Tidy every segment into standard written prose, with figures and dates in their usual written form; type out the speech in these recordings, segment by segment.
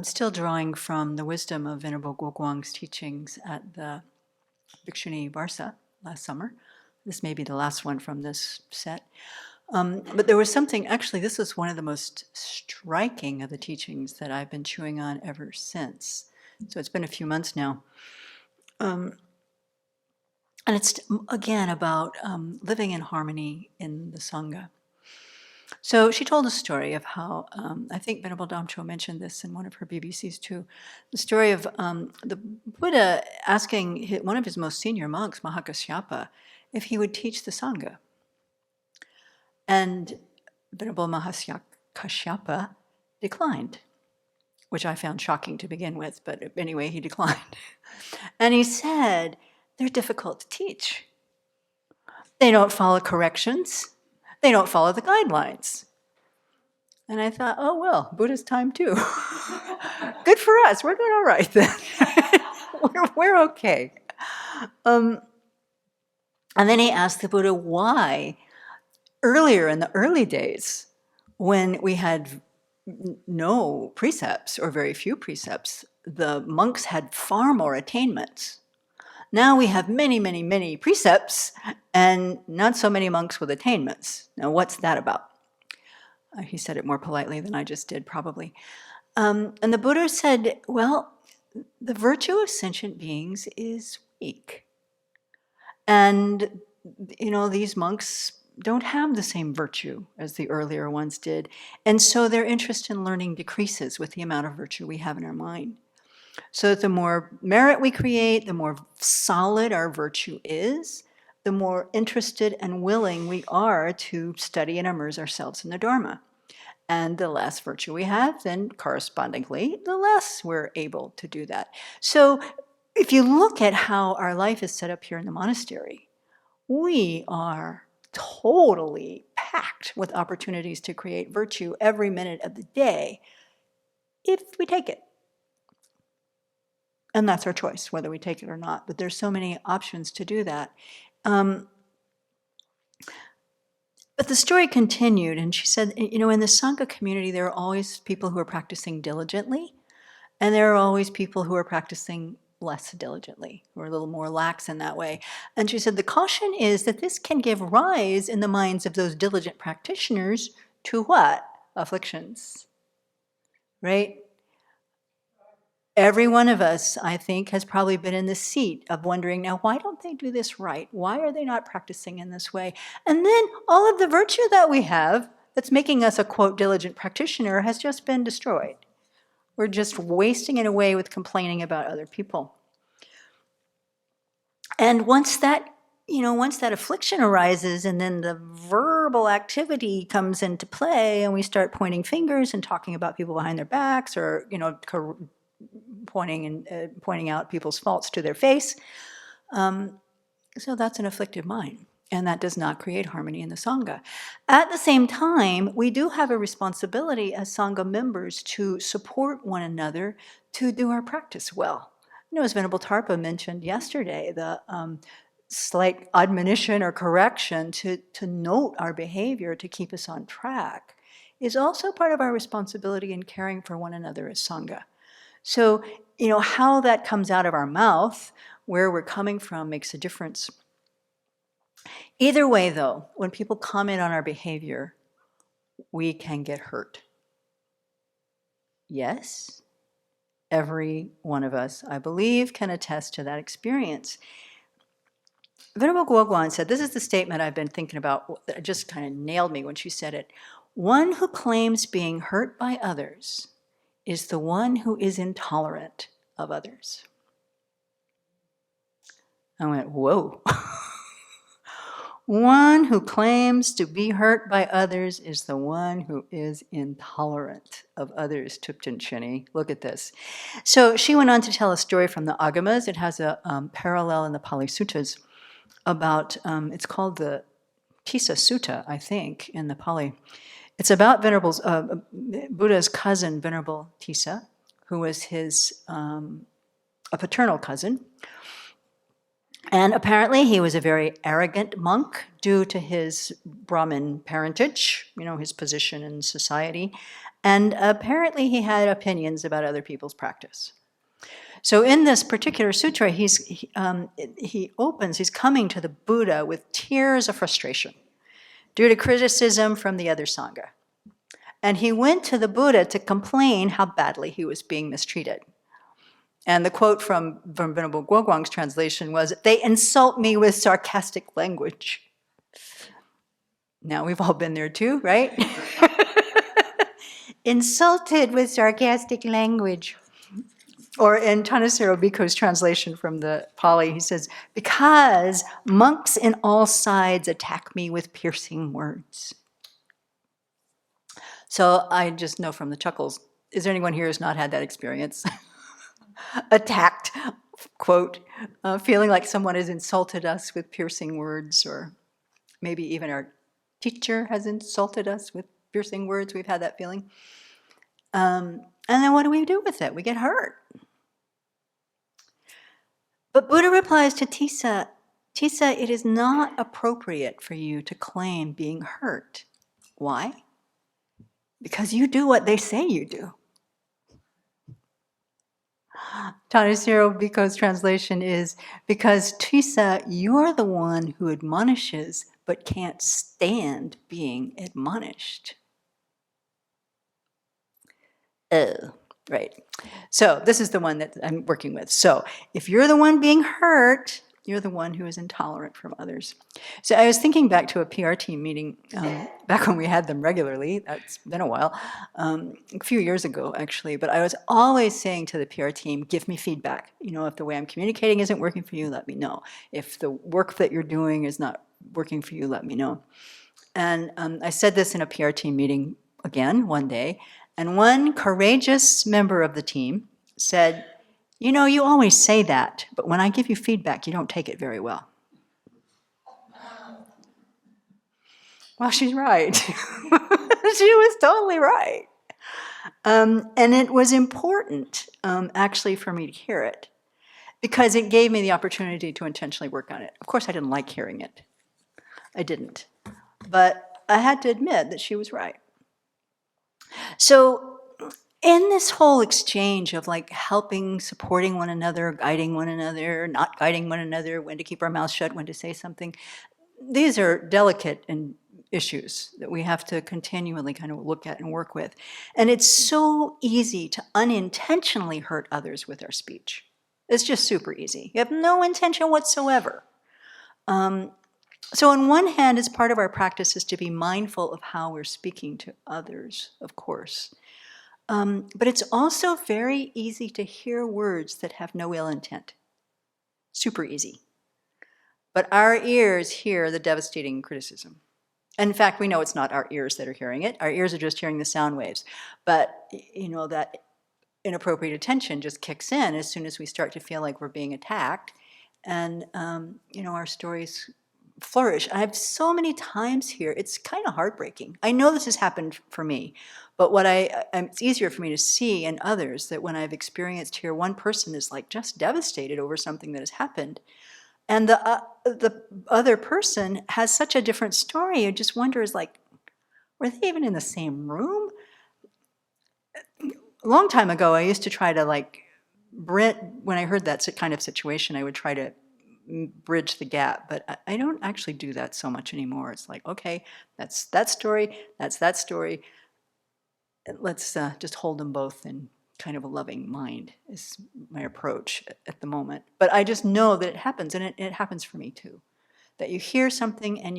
Still drawing from the wisdom of Venerable Guoguang's teachings at the Bhikshuni Varsa last summer. This may be the last one from this set. But there was something, actually, this was one of the most striking of the teachings that I've been chewing on ever since. So it's been a few months now. And it's, again, about living in harmony in the Sangha. So she told a story of how, I think Venerable Damcho mentioned this in one of her BBCs too, the story of the Buddha asking one of his most senior monks, Mahakasyapa, if he would teach the Sangha. And Venerable Mahakasyapa declined, which I found shocking to begin with, but anyway, he declined. And he said, they're difficult to teach. They don't follow corrections. They don't follow the guidelines. And I thought, oh, well, Buddha's time too. Good for us. We're doing all right then. we're okay. And then he asked the Buddha why, earlier in the early days, when we had no precepts or very few precepts, the monks had far more attainments. Now we have many, many, many precepts and not so many monks with attainments. Now, what's that about? He said it more politely than I just did, probably. And the Buddha said, well, the virtue of sentient beings is weak. And, these monks don't have the same virtue as the earlier ones did. And so their interest in learning decreases with the amount of virtue we have in our mind. So that the more merit we create, the more solid our virtue is, the more interested and willing we are to study and immerse ourselves in the Dharma. And the less virtue we have, then correspondingly, the less we're able to do that. So if you look at how our life is set up here in the monastery, we are totally packed with opportunities to create virtue every minute of the day, if we take it. And that's our choice, whether we take it or not. But there's so many options to do that. But the story continued, and she said, in the Sangha community, there are always people who are practicing diligently, and there are always people who are practicing less diligently, who are a little more lax in that way. And she said, the caution is that this can give rise in the minds of those diligent practitioners to what? Afflictions, right? Every one of us, I think, has probably been in the seat of wondering, now, why don't they do this right? Why are they not practicing in this way? And then all of the virtue that we have that's making us a, quote, diligent practitioner has just been destroyed. We're just wasting it away with complaining about other people. And once that affliction arises and then the verbal activity comes into play and we start pointing fingers and talking about people behind their backs or, pointing out people's faults to their face. So that's an afflicted mind, and that does not create harmony in the Sangha. At the same time, we do have a responsibility as Sangha members to support one another to do our practice well. As Venerable Tarpa mentioned yesterday, the slight admonition or correction to note our behavior to keep us on track is also part of our responsibility in caring for one another as Sangha. So, how that comes out of our mouth, where we're coming from, makes a difference. Either way, though, when people comment on our behavior, we can get hurt. Yes, every one of us, I believe, can attest to that experience. Venerable Guoguang said, this is the statement I've been thinking about, that just kind of nailed me when she said it. One who claims being hurt by others is the one who is intolerant of others. I went, whoa. One who claims to be hurt by others is the one who is intolerant of others, Thubten Chonyi. Look at this. So she went on to tell a story from the Agamas. It has a parallel in the Pali Suttas about, it's called the Tissa Sutta, I think, in the Pali. It's about Buddha's cousin, Venerable Tissa, who was his a paternal cousin. And apparently he was a very arrogant monk due to his Brahmin parentage, his position in society. And apparently he had opinions about other people's practice. So in this particular sutra, he's coming to the Buddha with tears of frustration due to criticism from the other Sangha. And he went to the Buddha to complain how badly he was being mistreated. And the quote from Venerable Guoguang's translation was, "They insult me with sarcastic language." Now we've all been there too, right? Insulted with sarcastic language. Or in Thanissaro Bhikkhu's translation from the Pali, he says, "Because monks in all sides attack me with piercing words." So I just know from the chuckles, is there anyone here who's not had that experience? Attacked, quote, feeling like someone has insulted us with piercing words, or maybe even our teacher has insulted us with piercing words. We've had that feeling. And then what do we do with it? We get hurt. But Buddha replies to Tissa, "Tissa, it is not appropriate for you to claim being hurt." Why? Because you do what they say you do. Thanissaro Bhikkhu's translation is, "Because Tissa, you're the one who admonishes but can't stand being admonished." Oh, right. So this is the one that I'm working with. So if you're the one being hurt, you're the one who is intolerant from others. So I was thinking back to a PR team meeting back when we had them regularly. That's been a while, a few years ago actually. But I was always saying to the PR team, give me feedback. If the way I'm communicating isn't working for you, let me know. If the work that you're doing is not working for you, let me know. And I said this in a PR team meeting again one day. And one courageous member of the team said, "You always say that, but when I give you feedback, you don't take it very well." Well, she's right. She was totally right. And it was important, actually, for me to hear it, because it gave me the opportunity to intentionally work on it. Of course, I didn't like hearing it. I didn't. But I had to admit that she was right. So in this whole exchange of helping, supporting one another, guiding one another, not guiding one another, when to keep our mouth shut, when to say something, these are delicate issues that we have to continually kind of look at and work with. And it's so easy to unintentionally hurt others with our speech. It's just super easy. You have no intention whatsoever. So on one hand, as part of our practice is to be mindful of how we're speaking to others, of course. But it's also very easy to hear words that have no ill intent. Super easy. But our ears hear the devastating criticism. And in fact, we know it's not our ears that are hearing it. Our ears are just hearing the sound waves. But, that inappropriate attention just kicks in as soon as we start to feel like we're being attacked. And, our stories flourish. I have so many times here, it's kind of heartbreaking. I know this has happened for me, but it's easier for me to see in others that when I've experienced here, one person is just devastated over something that has happened. And the other person has such a different story. You just wonder, were they even in the same room? A long time ago, I used to try to when I heard that kind of situation, I would try to bridge the gap, but I don't actually do that so much anymore. It's okay, that's that story, that's that story. Let's just hold them both in kind of a loving mind is my approach at the moment. But I just know that it happens, and it happens for me too. That you hear something and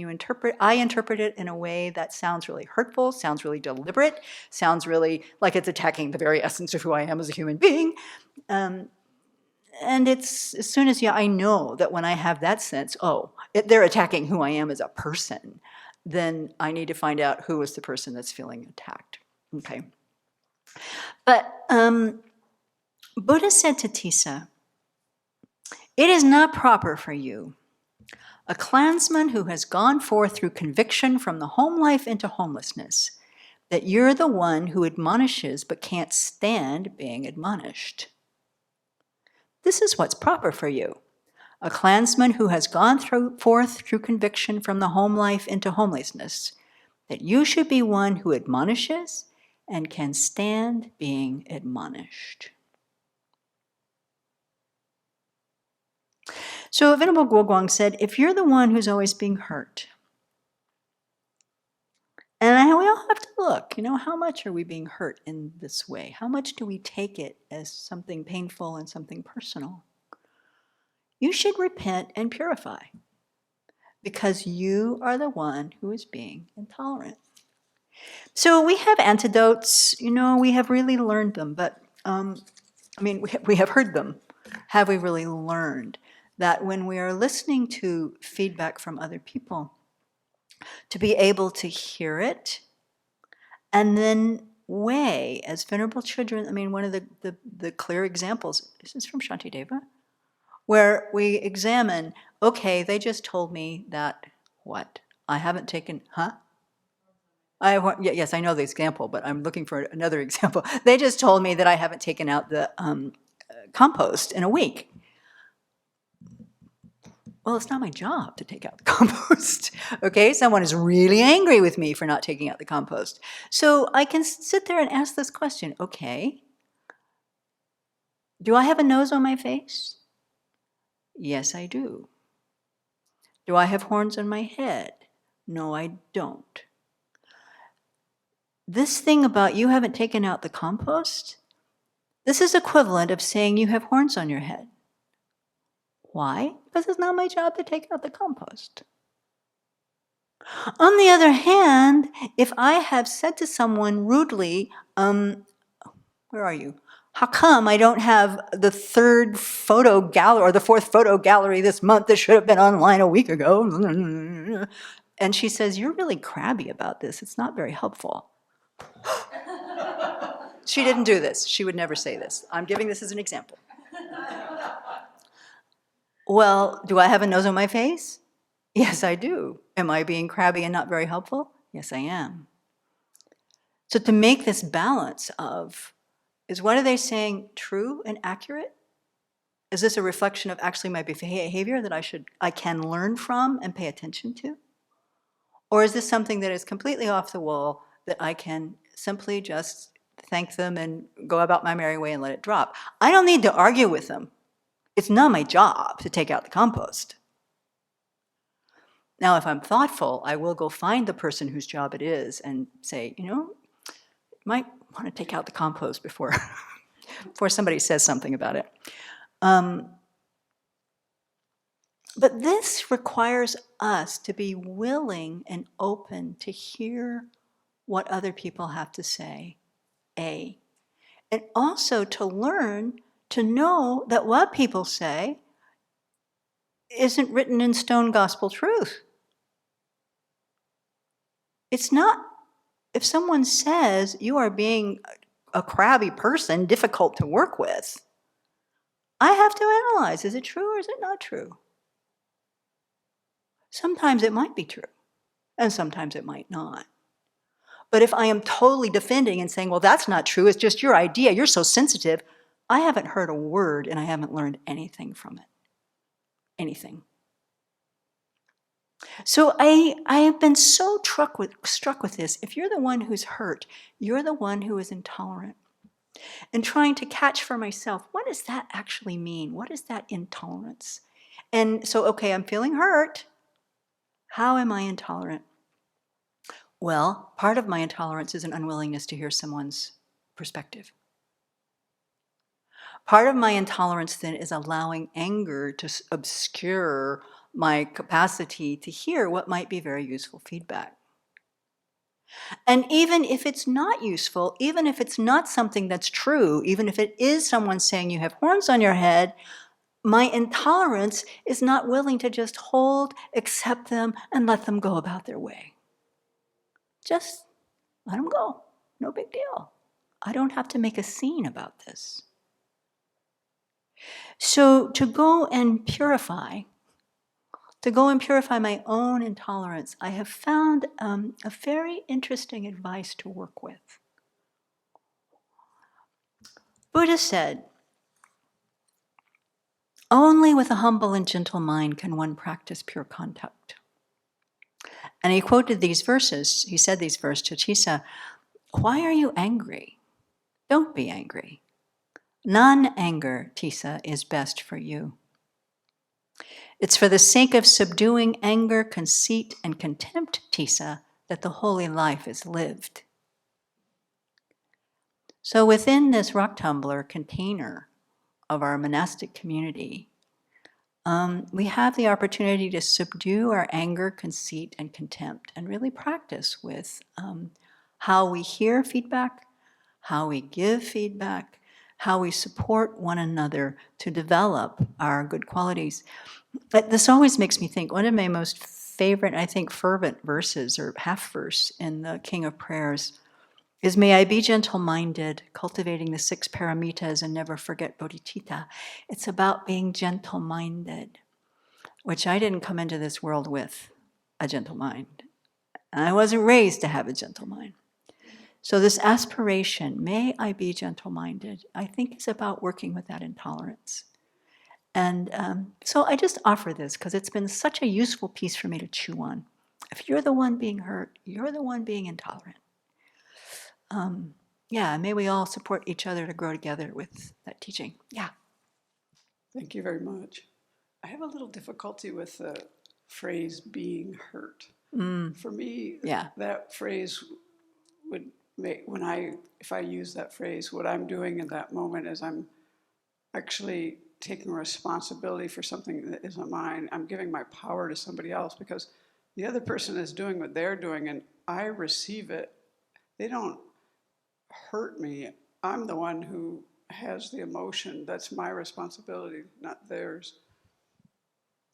I interpret it in a way that sounds really hurtful, sounds really deliberate, sounds really like it's attacking the very essence of who I am as a human being. And it's as soon as I know that when I have that sense, they're attacking who I am as a person, then I need to find out who is the person that's feeling attacked. Okay. But Buddha said to Tissa, "It is not proper for you, a clansman who has gone forth through conviction from the home life into homelessness, that you're the one who admonishes but can't stand being admonished. This is what's proper for you, a clansman who has gone forth through conviction from the home life into homelessness, that you should be one who admonishes and can stand being admonished. So Venerable Guoguang said, if you're the one who's always being hurt, and we all have to look, how much are we being hurt in this way? How much do we take it as something painful and something personal? You should repent and purify, because you are the one who is being intolerant. So we have antidotes, we have really learned them, but we have heard them. Have we really learned that when we are listening to feedback from other people, to be able to hear it and then weigh, as venerable children, one of the clear examples, this is from Shantideva, where we examine, okay, they just told me that, what? I haven't taken, yes, I know the example, but I'm looking for another example. They just told me that I haven't taken out the compost in a week. Well, it's not my job to take out the compost, okay? Someone is really angry with me for not taking out the compost. So I can sit there and ask this question, okay, do I have a nose on my face? Yes, I do. Do I have horns on my head? No, I don't. This thing about you haven't taken out the compost, this is equivalent of saying you have horns on your head. Why? Because it's not my job to take out the compost. On the other hand, if I have said to someone rudely, where are you? How come I don't have the third photo gallery or the fourth photo gallery this month that should have been online a week ago? And she says, you're really crabby about this. It's not very helpful. She didn't do this. She would never say this. I'm giving this as an example. Well, do I have a nose on my face? Yes, I do. Am I being crabby and not very helpful? Yes, I am. So to make this balance of, is what are they saying true and accurate? Is this a reflection of actually my behavior that I can learn from and pay attention to? Or is this something that is completely off the wall that I can simply just thank them and go about my merry way and let it drop? I don't need to argue with them. It's not my job to take out the compost. Now, if I'm thoughtful, I will go find the person whose job it is and say, you might want to take out the compost before somebody says something about it. But this requires us to be willing and open to hear what other people have to say, and also to learn to know that what people say isn't written in stone gospel truth. It's not, if someone says you are being a crabby person, difficult to work with, I have to analyze, is it true or is it not true? Sometimes it might be true, and sometimes it might not. But if I am totally defending and saying, well, that's not true, it's just your idea, you're so sensitive, I haven't heard a word and I haven't learned anything from it. Anything. So I have been so struck with this. If you're the one who's hurt, you're the one who is intolerant. And trying to catch for myself, what does that actually mean? What is that intolerance? And so, okay, I'm feeling hurt. How am I intolerant? Well, part of my intolerance is an unwillingness to hear someone's perspective. Part of my intolerance then is allowing anger to obscure my capacity to hear what might be very useful feedback. And even if it's not useful, even if it's not something that's true, even if it is someone saying you have horns on your head, my intolerance is not willing to just hold, accept them, and let them go about their way. Just let them go. No big deal. I don't have to make a scene about this. So to go and purify my own intolerance, I have found a very interesting advice to work with. Buddha said, Only with a humble and gentle mind can one practice pure contact. And he quoted these verses. He said these verses to Tisa. Why are you angry? Don't be angry. Non-anger, Tisa, is best for you. It's for the sake of subduing anger, conceit, and contempt, Tisa, that the holy life is lived. So within this rock tumbler container of our monastic community, we have the opportunity to subdue our anger, conceit, and contempt, and really practice with how we hear feedback, how we give feedback, how we support one another to develop our good qualities. But this always makes me think, one of my most favorite, I think, fervent verses, or half verse in the King of Prayers, is, may I be gentle-minded, cultivating the 6 paramitas and never forget bodhicitta. It's about being gentle-minded, which I didn't come into this world with a gentle mind. I wasn't raised to have a gentle mind. So this aspiration, may I be gentle-minded, I think is about working with that intolerance. And so I just offer this because it's been such a useful piece for me to chew on. If you're the one being hurt, you're the one being intolerant. Yeah, may we all support each other to grow together with that teaching. Yeah. Thank you very much. I have a little difficulty with the phrase being hurt. For me, that phrase would make, if I use that phrase, what I'm doing in that moment is I'm actually taking responsibility for something that isn't mine. I'm giving my power to somebody else because the other person is doing what they're doing and I receive it. They don't hurt me. I'm the one who has the emotion. That's my responsibility, not theirs.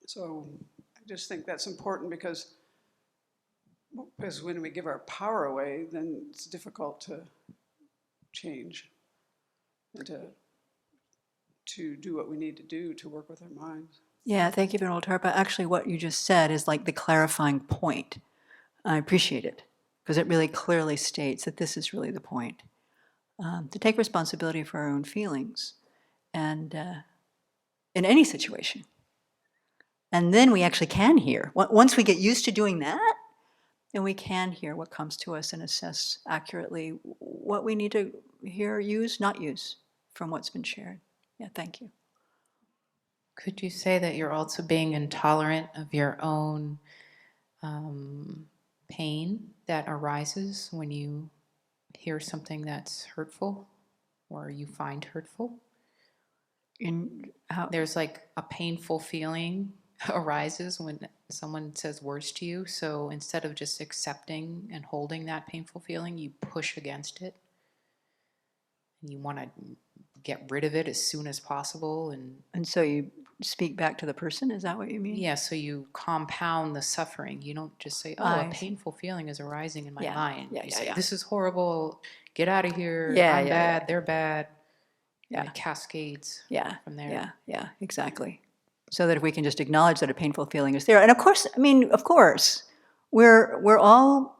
So I just think that's important because when we give our power away, then it's difficult to change and to do what we need to do to work with our minds. Yeah, thank you, Venerable Tarpa. Actually, what you just said is like the clarifying point. I appreciate it because it really clearly states that this is really the point. To take responsibility for our own feelings and in any situation. And then we actually can hear. Once we get used to doing that, then we can hear what comes to us and assess accurately what we need to hear, use, not use from what's been shared. Yeah, thank you. Could you say that you're also being intolerant of your own pain that arises when you hear something that's hurtful or you find hurtful? There's like a painful feeling arises when someone says words to you. So instead of just accepting and holding that painful feeling, you push against it. And you want to get rid of it as soon as possible. And so you speak back to the person? Is that what you mean? Yeah, so you compound the suffering. You don't just say, oh, a painful feeling is arising in my mind. You say, this is horrible. Get out of here. I'm bad. They're bad. And it cascades from there. Yeah, exactly. So that if we can just acknowledge that a painful feeling is there. And of course, we're all,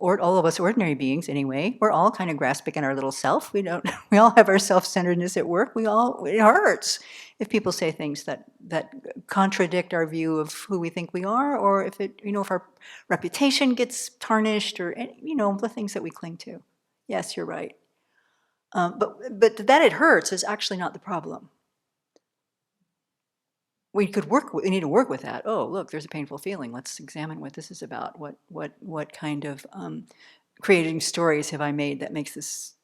or all of us ordinary beings anyway, we're all kind of grasping in our little self. We all have our self-centeredness at work. It hurts if people say things that contradict our view of who we think we are, or if if our reputation gets tarnished, or the things that we cling to. Yes, you're right. But that it hurts is actually not the problem. We need to work with that. Oh, look, there's a painful feeling. Let's examine what this is about. What kind of creating stories have I made that makes this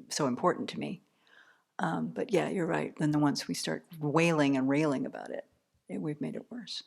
so important to me? But yeah, you're right. Then once we start wailing and railing about it, we've made it worse.